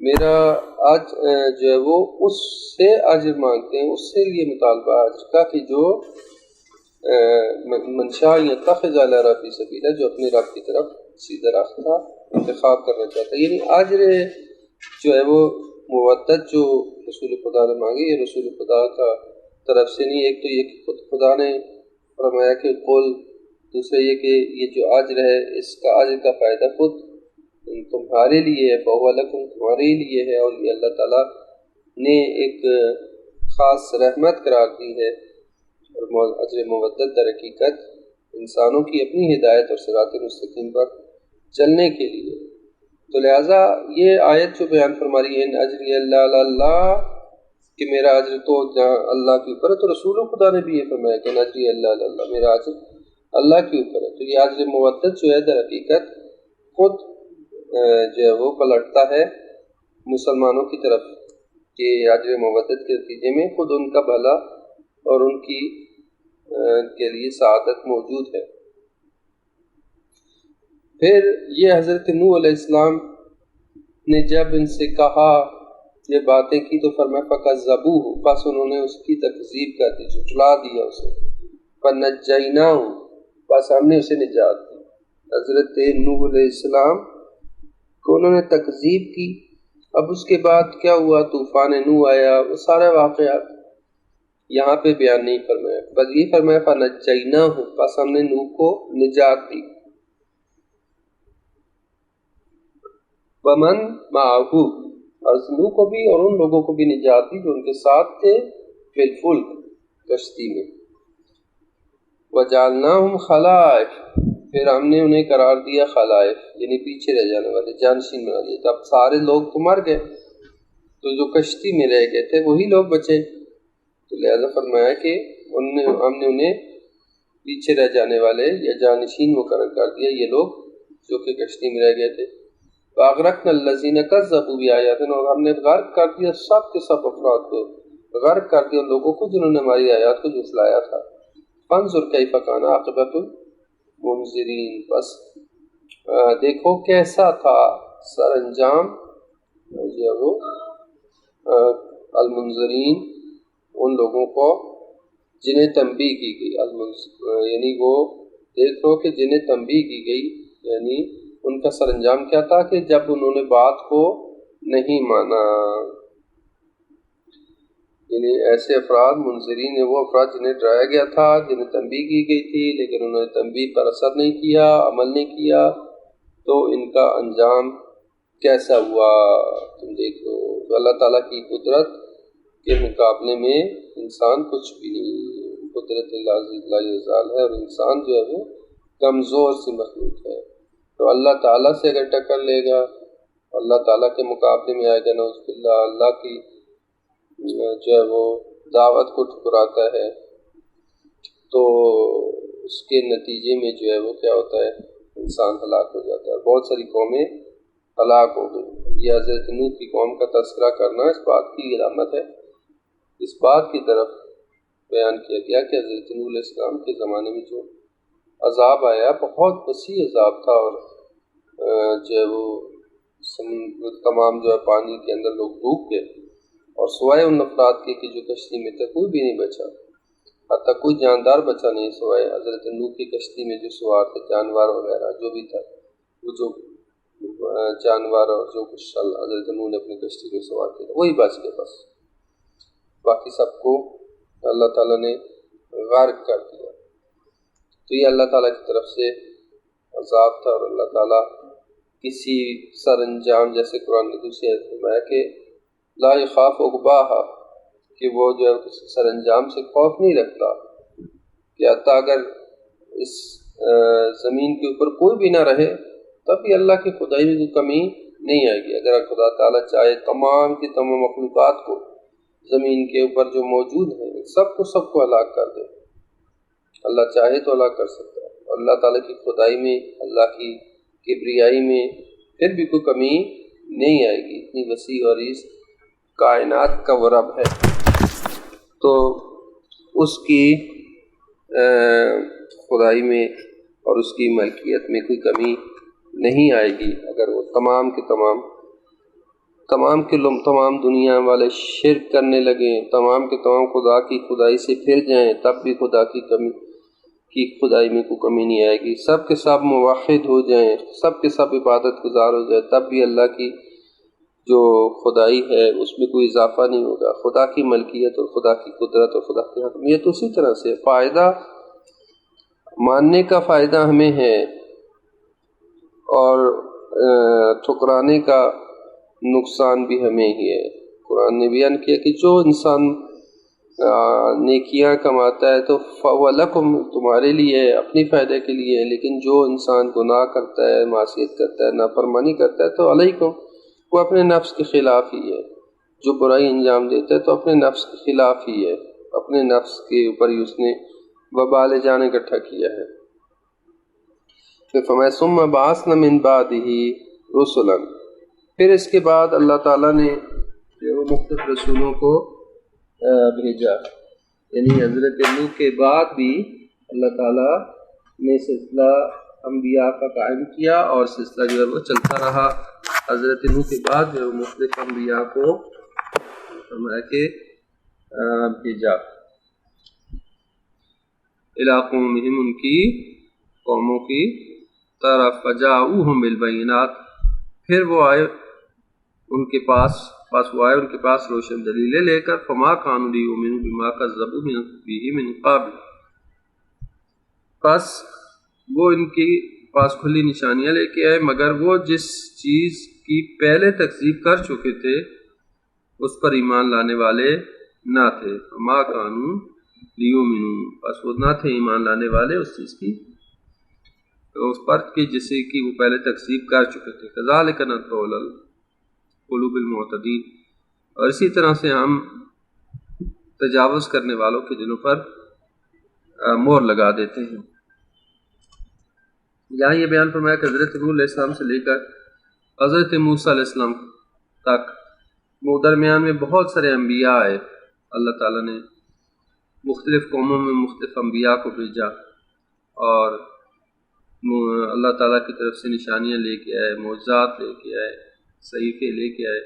[SPEAKER 3] میرا آج جو ہے وہ اس سے اجر مانگتے ہیں، اس سے لیے مطالبہ اجر کا کہ جو منشاء یتخذ الی ربہ سبیلا، جو اپنے رب کی طرف سیدھا راستہ انتخاب کرنا چاہتا ہے۔ یعنی اجر جو ہے وہ مودت جو رسول خدا نے مانگی، یہ رسول خدا کا طرف سے نہیں، ایک تو یہ کہ خود خدا نے فرمایا کہ قل، دوسرا یہ کہ یہ جو اجر ہے اس کا اجر کا فائدہ خود تمہارے لیے ہے، فہو لکم تمہارے لیے ہے، اور یہ اللہ تعالیٰ نے ایک خاص رحمت قرار دی ہے، اور اجر مودت در حقیقت انسانوں کی اپنی ہدایت اور صراط مستقیم پر چلنے کے لیے۔ تو لہٰذا یہ آیت جو بیان فرما رہی ہے ان اجری اللہ علی اللہ، کہ میرا اجر تو اللہ کے اوپر ہے، تو رسول خدا نے بھی یہ فرمایا کہ ان اجری اللہ علی اللہ، میرا اجر اللہ کے اوپر ہے۔ تو یہ اجر مودت جو ہے در حقیقت خود جو ہے وہ پلٹتا ہے مسلمانوں کی طرف، کہ اجر مودت کے نتیجے میں خود ان کا بھلا اور ان کی کے لیے سعادت موجود ہے۔ پھر یہ حضرت نوح علیہ السلام نے جب ان سے کہا یہ باتیں کی تو فرمایا فَكَذَّبُوهُ، پس انہوں نے اس کی تکذیب کر دی، جھٹلا دیا اسے، فَنَجَّيْنَاهُ، پس ہم نے اسے نجات دی۔ حضرت نوح علیہ السلام کو انہوں نے تکذیب کی، اب اس کے بعد کیا ہوا، طوفان نوح آیا، وہ سارے واقعات یہاں پہ بیان نہیں فرمایا، بس یہ فرمایا فَنَجَّيْنَاهُ، پس ہم نے نوح کو نجات دی، وَمَن مَعَهُ، اور نوح کو بھی اور ان لوگوں کو بھی نجات دی جو ان کے ساتھ تھے، فی الفلک، کشتی میں، وَجَعَلْنَاهُمْ خَلَائِفَ، پھر ہم نے انہیں قرار دیا خلائف، یعنی پیچھے رہ جانے والے، جانشین بنا دیا۔ جب سارے لوگ تو مر گئے تو جو کشتی میں رہ گئے تھے وہی لوگ بچے، تو لہذا فرمایا کہ ہم نے انہیں پیچھے رہ جانے والے یا جانشین مقرر کر دیا، یہ لوگ جو کہ کشتی میں رہ گئے تھے۔ وَأَغْرَقْنَا الَّذِينَ كَذَّبُوا بِآيَاتِنَا، اور ہم نے غرق کر دیا سب کے سب افراد کو، غرق کر دیا لوگوں کو جنہوں نے ہماری آیات کو جھٹلایا تھا۔ فَانظُرْ كَيْفَ كَانَ عَاقِبَةُ الْمُنذِرِينَ، بس دیکھو کیسا تھا سر انجام جو وہ المنذرین، ان لوگوں کو جنہیں تنبیہ کی گئی، یعنی وہ دیکھ لو کہ جنہیں تنبیہ کی گئی، یعنی ان کا سر انجام کیا تھا کہ جب انہوں نے بات کو نہیں مانا، یعنی ایسے افراد منذرین ہیں وہ افراد جنہیں ڈرایا گیا تھا، جنہیں تنبیہ کی گئی تھی لیکن انہوں نے تنبیہ پر اثر نہیں کیا، عمل نہیں کیا، تو ان کا انجام کیسا ہوا تم دیکھ لو۔ تو اللہ تعالیٰ کی قدرت کے مقابلے میں انسان کچھ بھی نہیں، قدرت لا یزال ہے، اور انسان جو ہے وہ کمزور سی مخلوق ہے، تو اللہ تعالیٰ سے اگر ٹکر لے گا، اللہ تعالیٰ کے مقابلے میں آئے گا، نعوذ باللہ اللہ کی جو ہے وہ دعوت کو ٹھکراتا ہے، تو اس کے نتیجے میں جو ہے وہ کیا ہوتا ہے، انسان ہلاک ہو جاتا ہے۔ بہت ساری قومیں ہلاک ہو گئی۔ یہ حضرت نوح کی قوم کا تذکرہ کرنا اس بات کی علامت ہے، اس بات کی طرف بیان کیا گیا کہ حضرت نوح علیہ السلام کے زمانے میں جو عذاب آیا بہت وسیع عذاب تھا، اور جو ہے وہ تمام جو ہے پانی کے اندر لوگ ڈوب گئے، اور سوائے ان افراد کے کہ جو کشتی میں تھے کوئی بھی نہیں بچا، حتیٰ کوئی جاندار بچا نہیں سوائے حضرت نوح کی کشتی میں جو سوار تھے، جانور وغیرہ جو بھی تھا، وہ جو جانور اور جو کچھ حضرت نوح نے اپنی کشتی میں سوار کیا تھا وہی بچ گئے، بس باقی سب کو اللہ تعالیٰ نے غرق کر دیا۔ تو یہ اللہ تعالیٰ کی طرف سے عذاب تھا، اور اللہ تعالیٰ کسی سر انجام، جیسے قرآن نے دوسری آیت میں فرمایا کہ لا یخاف عقباها، کہ وہ جو ہے کسی سر انجام سے خوف نہیں رکھتا، کہ حتیٰ اگر اس زمین کے اوپر کوئی بھی نہ رہے تب اللہ کی خدائی میں کوئی کمی نہیں آئے گی۔ اگر خدا تعالیٰ چاہے تمام کی تمام مخلوقات کو زمین کے اوپر جو موجود ہیں سب کو ہلاک کر دے، اللہ چاہے تو ہلاک کر سکتا ہے۔ اور اللہ تعالیٰ کی خدائی میں، اللہ کی کبریائی میں پھر بھی کوئی کمی نہیں آئے گی، اتنی وسیع اور اس کائنات کا وہ رب ہے، تو اس کی خدائی میں اور اس کی ملکیت میں کوئی کمی نہیں آئے گی۔ اگر وہ تمام کے تمام دنیا والے شرک کرنے لگیں، تمام کے تمام خدا کی خدائی سے پھر جائیں، تب بھی خدا کی خدائی میں کوئی کمی نہیں آئے گی۔ سب کے سب موحد ہو جائیں، سب کے سب عبادت گزار ہو جائیں، تب بھی اللہ کی جو خدائی ہے اس میں کوئی اضافہ نہیں ہوگا۔ خدا کی ملکیت اور خدا کی قدرت اور خدا کی حکمیت اسی طرح سے فائدہ ماننے کا فائدہ ہمیں ہے، اور ٹھکرانے کا نقصان بھی ہمیں ہی ہے۔ قرآن نے بیان کیا کہ جو انسان نیکیاں کماتا ہے تو فَوَلَكُمْ تمہارے لیے ہے، اپنی فائدے کے لیے ہے، لیکن جو انسان گناہ کرتا ہے، معصیت کرتا ہے، نافرمانی کرتا ہے تو علیکم، وہ اپنے نفس کے خلاف ہی ہے۔ جو برائی انجام دیتا ہے تو اپنے نفس کے خلاف ہی ہے، اپنے نفس کے اوپر ہی اس نے وبال جان اکٹھا کیا ہے۔ پھر ثُمَّ بَعَثْنَا مِن بَعْدِهِ رُسُلًا، پھر اس کے بعد اللہ تعالیٰ نے مختلف رسولوں کو بھیجا، یعنی حضرت نوح کے بعد بھی اللہ تعالیٰ نے سلسلہ انبیاء کا قائم کیا، اور سلسلہ جو ہے وہ چلتا رہا۔ حضرت نوح کے بعد جو مختلف انبیاء کو فرمایا کہ بھیجا اِلیٰ قومہم، ان کی قوموں کی طرف، فجاؤہم بالبینات، پھر وہ آئے ان کے پاس ان کے پاس روشن دلیلیں لے کر، فما کانوا لیؤمنوا بما کذبوا بہ من قبل، پس وہ ان کے پاس کھلی نشانیاں لے کے آئے مگر وہ جس چیز کی پہلے تکذیب کر چکے تھے اس پر ایمان لانے والے نہ تھے۔ فما کانوا لیؤمنوا، پس وہ نہ تھے ایمان لانے والے اس چیز کی، اس پر کہ جسے کی وہ پہلے تکذیب کر چکے تھے۔ کذالک نطبع قلوب المعتدین، اور اسی طرح سے ہم تجاوز کرنے والوں کے دلوں پر مہر لگا دیتے ہیں۔ یہاں یہ بیان فرمایا کہ حضرت نوح علیہ السلام سے لے کر حضرت موسیٰ علیہ السلام تک وہ درمیان میں بہت سارے انبیاء آئے، اللہ تعالیٰ نے مختلف قوموں میں مختلف انبیاء کو بھیجا، اور اللہ تعالیٰ کی طرف سے نشانیاں لے کے آئے، معجزات لے کے آئے، صحیفے لے کے آئے،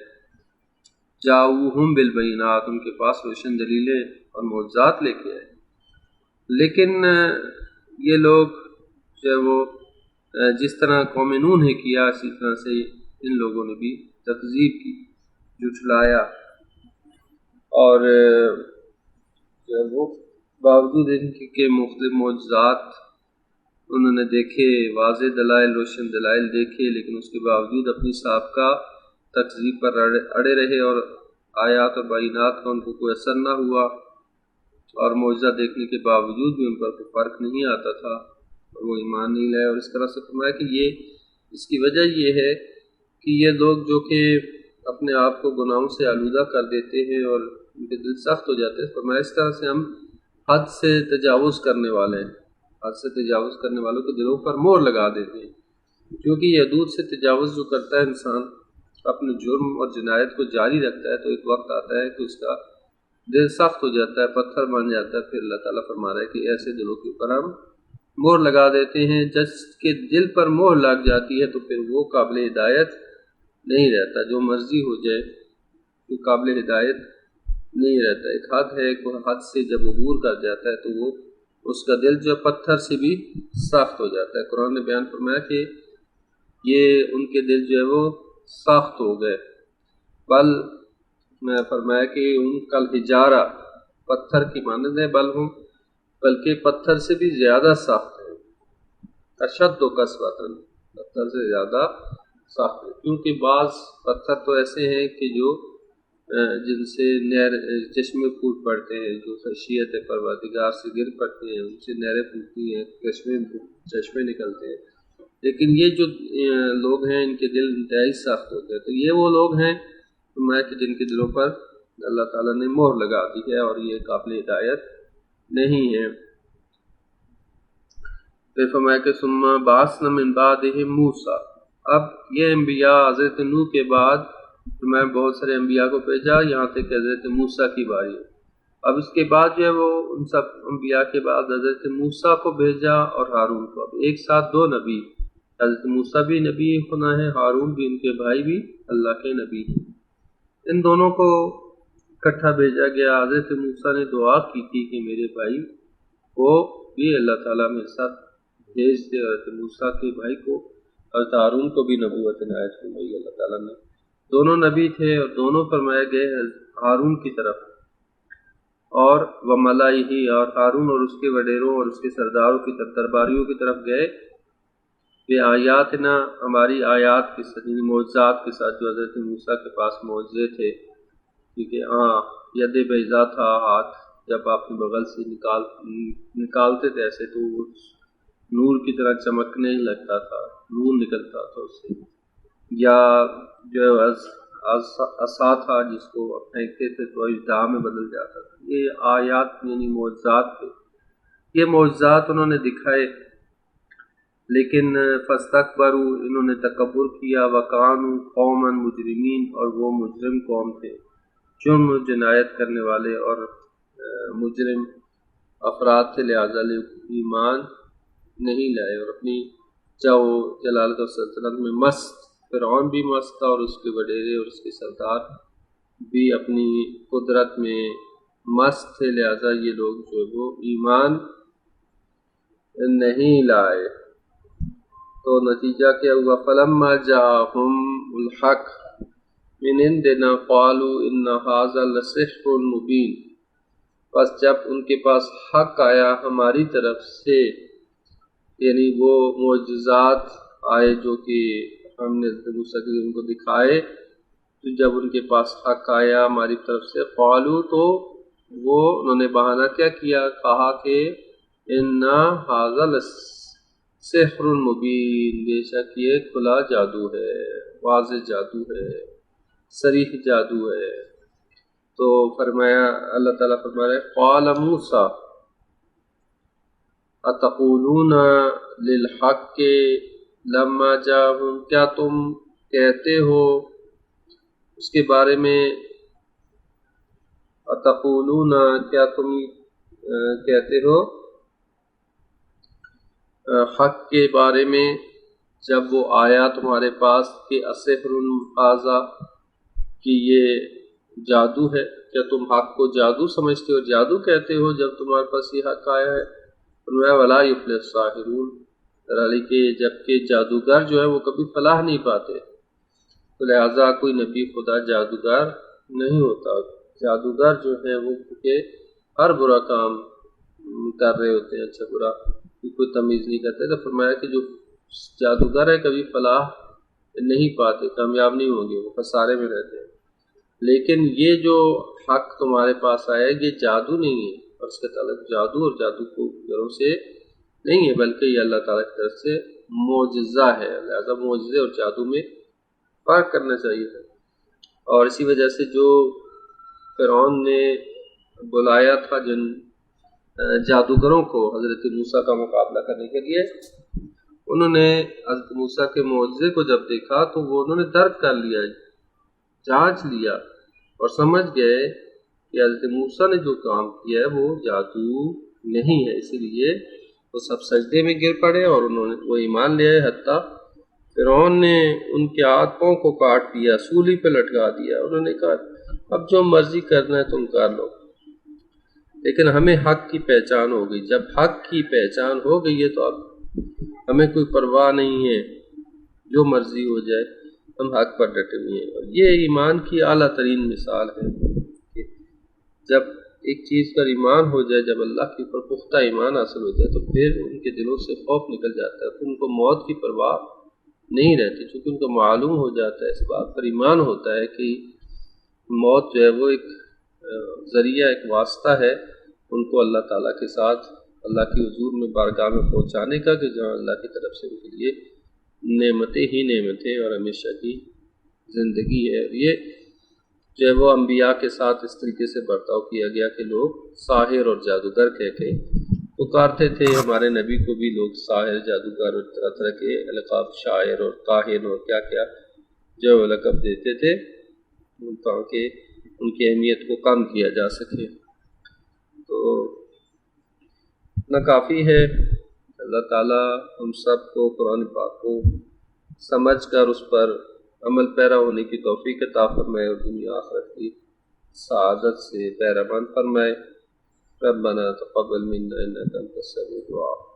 [SPEAKER 3] جاؤہم بالبینات، ان کے پاس روشن دلیلیں اور معجزات لے کے آئے، لیکن یہ لوگ جو ہے وہ جس طرح قوم نوح نے کیا اسی طرح سے ان لوگوں نے بھی تکذیب کی، جھٹلایا، اور جو ہے وہ باوجود ان کے مختلف معجزات انہوں نے دیکھے، واضح دلائل، روشن دلائل دیکھے، لیکن اس کے باوجود اپنی سابقہ تکذیب پر اڑے رہے، اور آیات اور بینات کا ان کو کوئی اثر نہ ہوا، اور معجزہ دیکھنے کے باوجود بھی ان پر کوئی فرق نہیں آتا تھا اور وہ ایمان نہیں لائے۔ اور اس طرح سے فرمایا کہ اس کی وجہ یہ ہے کہ یہ لوگ جو کہ اپنے آپ کو گناہوں سے آلودہ کر دیتے ہیں اور ان کے دل سخت ہو جاتے ہیں، فرمایا اس طرح سے ہم حد سے تجاوز کرنے والے ہیں، حد سے تجاوز کرنے والوں کے دلوں پر مہر لگا دیتے ہیں، کیونکہ یہ حدود سے تجاوز جو کرتا ہے انسان اپنے جرم اور جنایت کو جاری رکھتا ہے تو ایک وقت آتا ہے کہ اس کا دل سخت ہو جاتا ہے، پتھر بن جاتا ہے۔ پھر اللہ تعالیٰ فرما رہا ہے کہ ایسے دلوں کے اوپر ہم مہر لگا دیتے ہیں، جس کے دل پر مہر لگ جاتی ہے تو پھر وہ قابل ہدایت نہیں رہتا، جو مرضی ہو جائے وہ قابل ہدایت نہیں رہتا۔ ایک حد ہے، کوئی حد سے جب عبور کر جاتا ہے تو وہ اس کا دل جو پتھر سے بھی سخت ہو جاتا ہے۔ قرآن نے بیان فرمایا کہ یہ ان کے دل جو ہے وہ سخت ہو گئے، بل میں فرمایا کہ ان کا الحجارہ، پتھر کی مانند ہے، بلکہ پتھر سے بھی زیادہ سخت ہے، اشد و قسوۃ، پتھر سے زیادہ سخت ہے، کیونکہ بعض پتھر تو ایسے ہیں کہ جو جن سے چشمے پھوٹ پڑتے ہیں، جو خشیت پروردگار سے گر پڑتے ہیں، ان سے نہریں پھوٹتی ہیں، چشمے نکلتے ہیں، لیکن یہ جو لوگ ہیں ان کے دل انتہائی سخت ہوتے ہیں، تو یہ وہ لوگ ہیں کہ جن کے دلوں پر اللہ تعالیٰ نے مہر لگا دی ہے اور یہ قابل ہدایت نہیں ہے۔ پھر فرمایا کہ ثم بعثنا من بعدہم موسیٰ، اب یہ انبیاء حضرت نوح کے بعد میں بہت سارے انبیاء کو بھیجا، یہاں تک کہ حضرت موسیٰ کی باری ہے۔ اب اس کے بعد جو ہے وہ ان سب انبیاء کے بعد حضرت موسیٰ کو بھیجا اور ہارون کو۔ اب ایک ساتھ دو نبی، حضرت موسیٰ بھی نبی خدا ہے، ہارون بھی ان کے بھائی بھی اللہ کے نبی ہیں، ان دونوں کو اکٹھا بھیجا گیا۔ حضرت موسیٰ نے دعا کی تھی کہ میرے بھائی کو بھی اللہ تعالیٰ میرے ساتھ بھیج دے، حضرت موسیٰ کے بھائی کو، حضرت ہارون کو بھی نبوت عنایت فرمائی اللہ تعالیٰ نے۔ دونوں نبی تھے اور دونوں فرمائے گئے ہارون کی طرف، اور وملائہ، اور ہارون اور اس کے وڈیروں اور اس کے سرداروں کی طرف، درباریوں کی طرف گئے، بے آیاتنا، ہماری آیات کے ساتھ، معجزات کے ساتھ، جو حضرت موسیٰ کے پاس معجزے تھے، کیونکہ ید بیضا تھا، ہاتھ جب آپ نے بغل سے نکالتے تھے ایسے تو وہ نور کی طرح چمکنے لگتا تھا، نور نکلتا تھا اس سے، یا جو عصا تھا جس کو پھینکتے تھے تو اژدہا میں بدل جاتا تھا۔ یہ آیات یعنی معجزات تھے، یہ معجزات انہوں نے دکھائے، لیکن فاستکبروا، انہوں نے تکبر کیا، وکانوا قوما مجرمین، اور وہ مجرم قوم تھے، جرم و جنایت کرنے والے اور مجرم افراد تھے، لہذا ایمان نہیں لائے، اور اپنی چاہو جلالت و سلطنت میں مست، فرعون بھی مست تھا اور اس کے وڈیرے اور اس کے سردار بھی اپنی قدرت میں مست تھے، لہذا یہ لوگ جو ہے وہ ایمان نہیں لائے۔ تو نتیجہ کیا ہوا؟ فلما جاءہم الحق من عندنا قالوا ان ھذا لسحر مبین، پس جب ان کے پاس حق آیا ہماری طرف سے، یعنی وہ معجزات آئے جو کہ ہم نے موسیٰ کے ان کو دکھائے، تو جب ان کے پاس حق آیا ہماری طرف سے، قالوا، تو وہ انہوں نے بہانہ کیا کیا، کہا کہ ان ھذا لسحر مبین، بے شک یہ کھلا جادو ہے، واضح جادو ہے، صریح جادو ہے۔ تو فرمایا، اللہ تعالیٰ فرما رہے قال موسیٰ اتقولون للحق لما جاءہم، کیا تم کہتے ہو اس کے بارے میں، اتقولون، کیا تم کہتے ہو حق کے بارے میں جب وہ آیا تمہارے پاس کہ اسحر ھذا، کہ یہ جادو ہے، کیا تم حق کو جادو سمجھتے ہو، جادو کہتے ہو جب تمہارے پاس یہ حق آیا ہے؟ فرمایا ولا یفلح الساحرون، کہ جبکہ جادوگر جو ہے وہ کبھی فلاح نہیں پاتے، تو لہٰذا کوئی نبی خدا جادوگر نہیں ہوتا، جادوگر جو ہے وہ کیونکہ ہر برا کام کر رہے ہوتے ہیں، اچھا برا کوئی تمیز نہیں کرتے، تو فرمایا کہ جو جادوگر ہے کبھی فلاح نہیں پاتے، کامیاب نہیں ہوں گے، وہ خسارے میں رہتے ہیں۔ لیکن یہ جو حق تمہارے پاس آیا یہ جادو نہیں ہے، اور اس کا تعلق جادو اور جادو کو گروں سے نہیں ہے، بلکہ یہ اللہ تعالیٰ کی طرف سے معجزہ ہے، لہذا معجزے اور جادو میں فرق کرنا چاہیے تھا۔ اور اسی وجہ سے جو فرعون نے بلایا تھا جن جادوگروں کو حضرت موسیٰ کا مقابلہ کرنے کے لیے، انہوں نے حضرت موسیٰ کے معجزے کو جب دیکھا تو وہ انہوں نے درک کر لیا، جانچ لیا اور سمجھ گئے کہ حضرت موسیٰ نے جو کام کیا ہے وہ جادو نہیں ہے، اسی لیے وہ سب سجدے میں گر پڑے اور انہوں نے وہ ایمان لے آئے، حتیٰ فرعون نے ان کے ہاتھ پاؤں کو کاٹ دیا، سولی پہ لٹکا دیا، انہوں نے کہا اب جو مرضی کرنا ہے تم کر لو، لیکن ہمیں حق کی پہچان ہو گئی، جب حق کی پہچان ہو گئی ہے تو اب ہمیں کوئی پرواہ نہیں ہے، جو مرضی ہو جائے ہم حق پر ڈٹے ہوئے ہیں۔ اور یہ ایمان کی اعلیٰ ترین مثال ہے کہ جب ایک چیز پر ایمان ہو جائے، جب اللہ کے اوپر پختہ ایمان حاصل ہو جائے تو پھر ان کے دلوں سے خوف نکل جاتا ہے، پھر ان کو موت کی پرواہ نہیں رہتی، چونکہ ان کو معلوم ہو جاتا ہے، اس بات پر ایمان ہوتا ہے کہ موت جو ہے وہ ایک ذریعہ، ایک واسطہ ہے ان کو اللہ تعالیٰ کے ساتھ، اللہ کے حضور میں بارگاہ میں پہنچانے کا، کہ جہاں اللہ کی طرف سے ان کے لیے نعمتیں ہی نعمتیں اور ہمیشہ کی زندگی ہے۔ یہ جو ہے وہ انبیاء کے ساتھ اس طریقے سے برتاؤ کیا گیا کہ لوگ ساحر اور جادوگر کہہ کے پکارتے تھے۔ ہمارے نبی کو بھی لوگ ساحر، جادوگر اور طرح طرح کے القاب، شاعر اور کاہن اور کیا کیا جو لقب دیتے تھے تاکہ ان کی اہمیت کو کم کیا جا سکے۔ تو اتنا کافی ہے۔ اللہ تعالیٰ ہم سب کو قرآن پاک کو سمجھ کر اس پر عمل پیرا ہونے کی توفیق عطا فرمائے اور دنیا آخرت کی سعادت سے بہرہ مند فرمائے۔ ربنا تقبل منا انک انت السمیع الدعاء۔